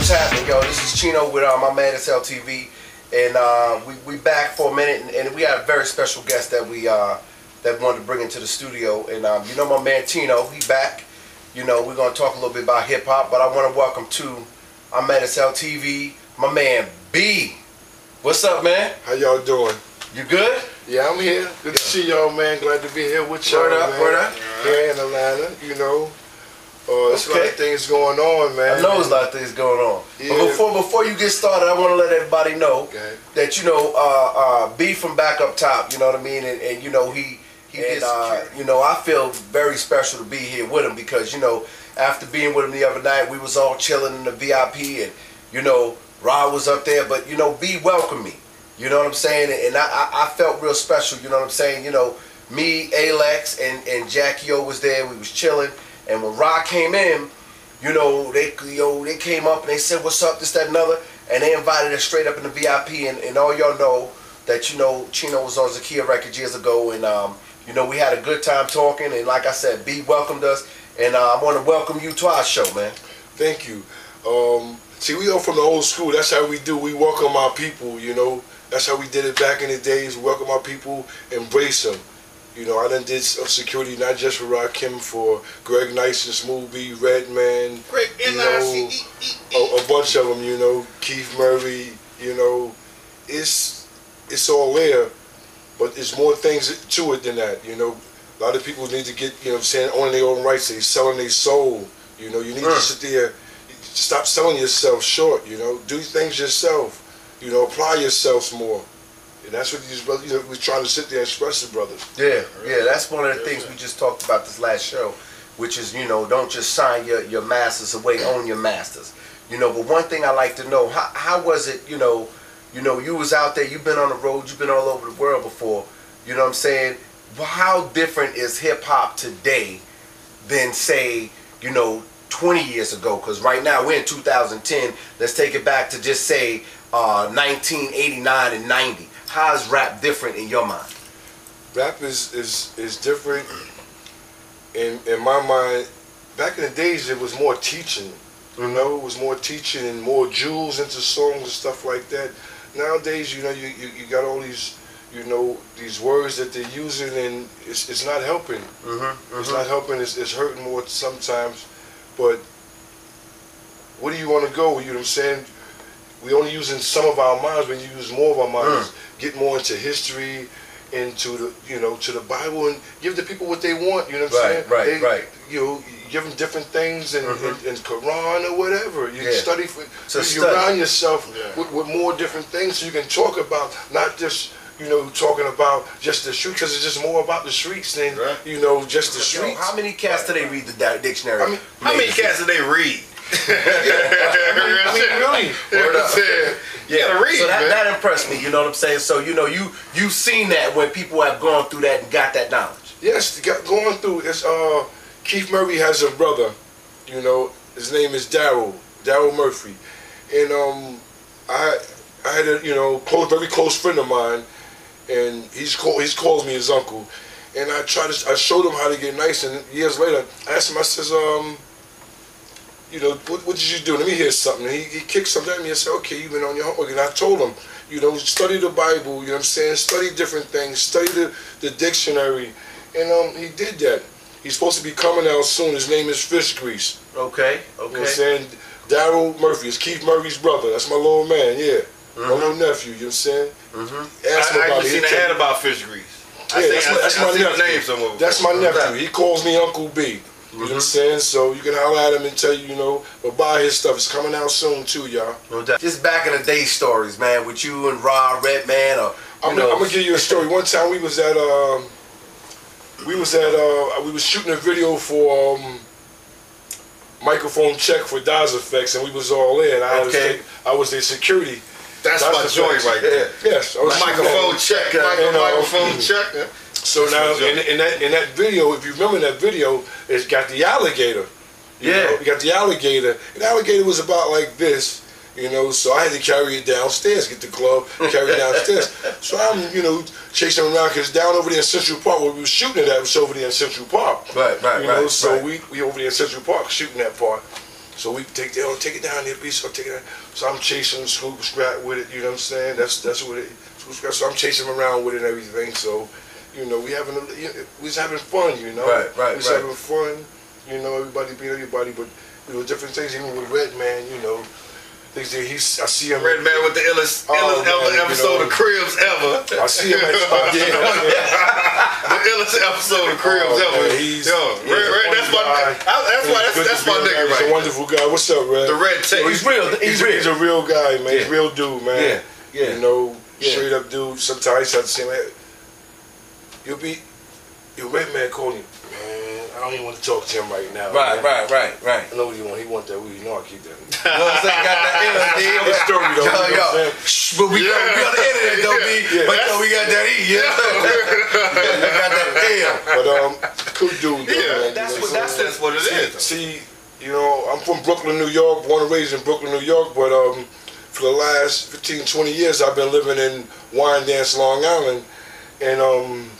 What's happening, yo? This is Chino with my man at LTV, and we back for a minute, and we got a very special guest that we that wanted to bring into the studio, and you know my man Tino, he back. You know, we're gonna talk a little bit about hip hop, but I want to welcome to our man at LTV, my man B. What's up, man? How y'all doing? You good? Yeah, I'm here. Good to see y'all, man. Glad to be here with y'all, man. Word up. Here in Atlanta, you know. There's a lot of things going on, man. I know there's a lot of things going on. Yeah. But before you get started, I want to let everybody know that, you know, B from back up top, you know what I mean? And you know, he is, you know, I feel very special to be here with him because, you know, after being with him the other night, we was all chilling in the VIP and, you know, Rod was up there, but, you know, B welcomed me. You know what I'm saying? And I felt real special, you know what I'm saying? You know, me, Alex, and Jackie O was there. We was chilling. And when Rod came in, you know, they came up and they said, what's up, this, that, and other. And they invited us straight up in the VIP. And all y'all know that, you know, Chino was on Zakia Records years ago. And, you know, we had a good time talking. And like I said, B welcomed us. And I want to welcome you to our show, man. Thank you. See, we all from the old school. That's how we do. We welcome our people, you know. That's how we did it back in the days. Welcome our people, embrace them. You know, I done did security not just for Rakim, for Greg Nice and Smooth B, Redman, you know, a bunch of them, you know, Keith Murray, you know, it's all there, but there's more things to it than that, you know. A lot of people need to get, you know what I'm saying, owning their own rights, they selling their soul, you know. You need to sit there, stop selling yourself short, you know, do things yourself. You know, apply yourselves more. And that's what these brothers, you know, we're trying to sit there and express the brothers. Yeah, yeah, that's one of the things we just talked about this last show, which is, you know, don't just sign your masters away, own your masters. You know, but one thing I like to know, how was it, you know, you was out there, you've been on the road, you've been all over the world before, you know what I'm saying? How different is hip-hop today than, say, you know, 20 years ago? Because right now we're in 2010, let's take it back to just say 1989 and 90. How is rap different in your mind? Rap is different in my mind. Back in the days, it was more teaching. You know, it was more teaching and more jewels into songs and stuff like that. Nowadays, you know, you got all these, you know, these words that they're using, and it's not helping. It's not helping. It's hurting more sometimes. But where do you want to go? You know what I'm saying? We only using some of our minds. When you use more of our minds, get more into history, into the, you know, to the Bible, and give the people what they want. You know what I'm saying? Right. You know, give them different things and Quran or whatever. You study for. So you surround yourself with more different things, so you can talk about not just, you know, talking about just the street, because it's just more about the streets than you know, just the streets. How many cats do they read the dictionary? I mean, how many cats do they read? I mean, really. Yeah, so that impressed me, you know what I'm saying? So, you know, you've seen that when people have gone through that and got that knowledge. Yes, going through. It's Keith Murray has a brother, you know, his name is Daryl Murphy, and I had a, you know, very close friend of mine, and he calls me his uncle, and I showed him how to get nice, and years later I asked him, I says, you know, what did you do? Let me hear something. And he kicked something at me and said, okay, you've been on your homework. And I told him, you know, study the Bible, you know what I'm saying? Study different things, study the dictionary. And he did that. He's supposed to be coming out soon. His name is Fish Grease. Okay. You know what I'm saying? Daryl Murphy is Keith Murray's brother. That's my little man, yeah. My little nephew, you know what I'm saying? Ask him about I seen an ad about Fish Grease. Yeah, that's my nephew. That's my nephew. He calls me Uncle B. You know what I'm saying? So you can holler at him and tell you know, but buy his stuff. It's coming out soon too, y'all. No doubt. Just back in the day stories, man, with you and Rod, Redman, or I'm gonna give you a story. One time we was shooting a video for Microphone Check for Daz Effects, and we was all there. And I was their security. That's my joint right there. Yes. Microphone check. Microphone check. So now in that video, if you remember that video, it's got the alligator. You know, you got the alligator. And the alligator was about like this, you know, so I had to carry it downstairs, get the glove, carry it downstairs. So I'm, you know, chasing him around, because down over there in Central Park, where we were shooting it at, was over there in Central Park. Right. So we over there in Central Park shooting that part. So we take it down there, B, so take it down. So I'm chasing Scoop Scrap with it, you know what I'm saying? That's what it, Scoop Scrap, so I'm chasing him around with it and everything, so, you know, we was having fun, you know? Right. We was having fun, you know, everybody beat everybody, but, you know, different things, even with Redman, you know, I see him. Redman with the illest episode of Cribs ever. I see him at spots. The illest episode of Cribs ever. That's my nigga right. He's a wonderful guy. What's up, Red? The Red Tape. He's real. He's a real guy, man. He's a real dude, man. Yeah. You know, straight up dude. Sometimes I have to say, man, your Redman calling you. I don't even want to talk to him right now. Right. I know what he want. He want that weed. You know I keep that. You know what I'm saying? Got that energy. That story though. But we on the internet though, B. But we got that E. Yeah. We got that L. But cool dude. Yeah. That's what it is. See, you know, I'm from Brooklyn, New York. Born and raised in Brooklyn, New York. But for the last 15, 20 years, I've been living in Wyandanch, Long Island, and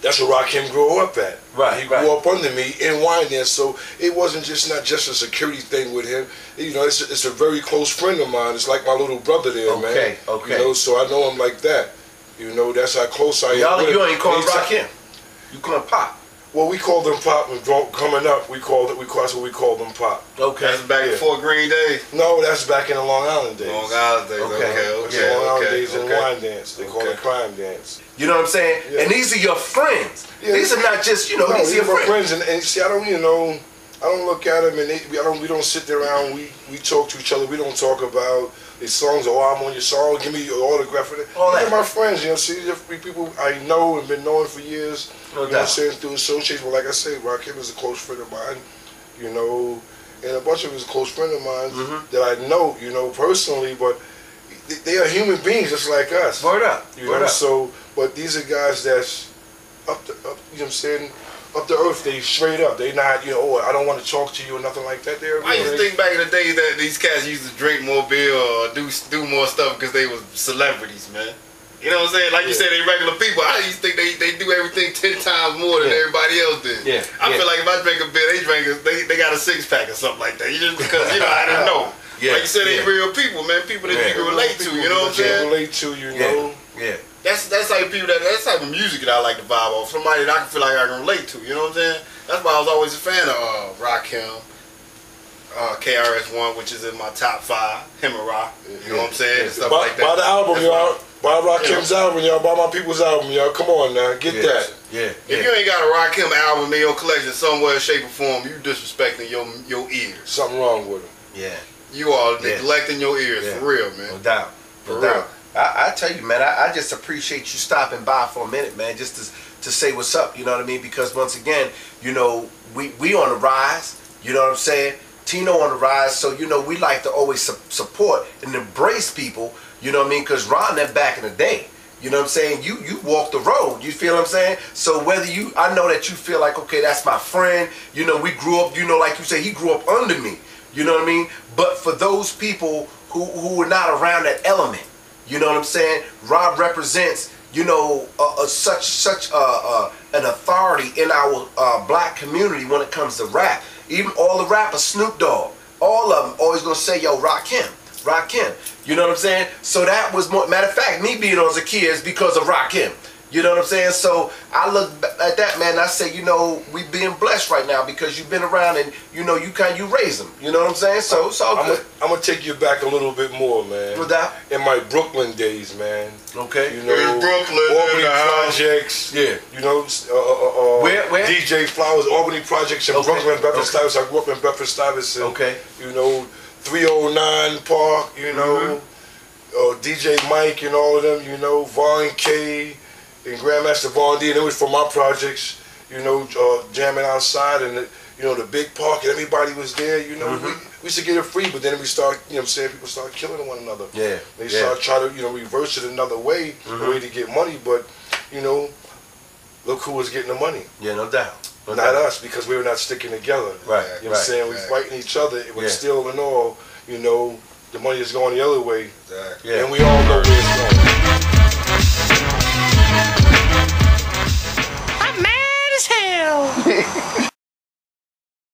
that's where Rakim grew up at. Right. He grew up under me in Wyandanch, so it wasn't not just a security thing with him. You know, it's a very close friend of mine. It's like my little brother there, man. Okay. You know, so I know him like that. You know, that's how close I am. You ain't call him Rakim. You call him Pop. Well, we called him Pop. Coming up, that's what we called him Pop. Okay. That's back before Green Day? No, that's back in the Long Island days. Long Island days, okay. Long Island days in Wyandanch. They call it crime dance. You know what I'm saying? Yeah. And these are your friends. Yeah. These are not just, you know, these are your friends. And see, I don't look at them and we don't sit there around, we talk to each other. We don't talk about the songs, I'm on your song, give me your autograph. They're my friends, you know, see, they're people I know and been knowing for years. No doubt. You know what I'm saying, through association. Well, like I say, Rakim is a close friend of mine, you know, and a bunch of us a close friend of mine that I know, you know, personally, but they are human beings just like us. Word up. You know, so, but these are guys that's up, you know what I'm saying, up to earth. They straight up. They not, you know, I don't want to talk to you or nothing like that. I used to think back in the day that these cats used to drink more beer or do more stuff because they was celebrities, man. You know what I'm saying? Like you said, they regular people. I used to think they do everything 10 times more than everybody else did. I feel like if I drink a beer, they got a 6-pack or something like that. Just because, you know, I didn't know. Like you said, they real people, man. People that you can relate to, you know what I'm saying? Relate to, you know. That's type of people that's type of music that I like to vibe off. Somebody that I can feel like I can relate to, you know what I'm saying? That's why I was always a fan of Rakim, KRS-One, which is in my top 5, him and Rock, you know what I'm saying? And stuff like that. Buy the album, y'all. Buy Rakim's album, y'all. Buy my people's album, y'all. Come on now, get that. If you ain't got a Rakim album in your collection somewhere, shape, or form, you disrespecting your ears. Something wrong with them. You are neglecting your ears, for real, man. No doubt. No doubt. I tell you, man, I just appreciate you stopping by for a minute, man, just to say what's up, you know what I mean? Because once again, you know, we on the rise, you know what I'm saying? Tino on the rise, so, you know, we like to always support and embrace people, you know what I mean? Because Ron, that back in the day, you know what I'm saying? You walk the road, you feel what I'm saying? So whether I know that you feel like, okay, that's my friend, you know, we grew up, you know, like you say, he grew up under me, you know what I mean? But for those people who were not around that element, you know what I'm saying? Rob represents, you know, such an authority in our black community when it comes to rap. Even all the rappers, Snoop Dogg, all of them always gonna say, yo, Rakim. You know what I'm saying? So that was more, matter of fact, me being on Zakia is because of Rakim. You know what I'm saying? So I look at that, man, and I say, you know, we being blessed right now because you've been around and, you know, you raise them. You know what I'm saying? So it's all good. I'm going to take you back a little bit more, man. With that? In my Brooklyn days, man. Okay. You know, Albany Projects. Yeah. You know, where? DJ Flowers, Albany Projects in Brooklyn, Bedford-Stuyvesant. I grew up in Bedford-Stuyvesant. Okay. You know, 309 Park, you know, DJ Mike and all of them, you know, Vaughn K. and Grandmaster Vaughn D, and it was from my projects, you know, jamming outside, and you know, the big park, and everybody was there, you know. We used to get it free, but then we start, you know what I'm saying, people start killing one another. They start trying to, you know, reverse it another way, a way to get money, but, you know, look who was getting the money. No doubt. Not us, because we were not sticking together. Right. You know what I'm saying? We're fighting each other, but still and all, you know, the money is going the other way. And we all know where it's going. I'm mad as hell.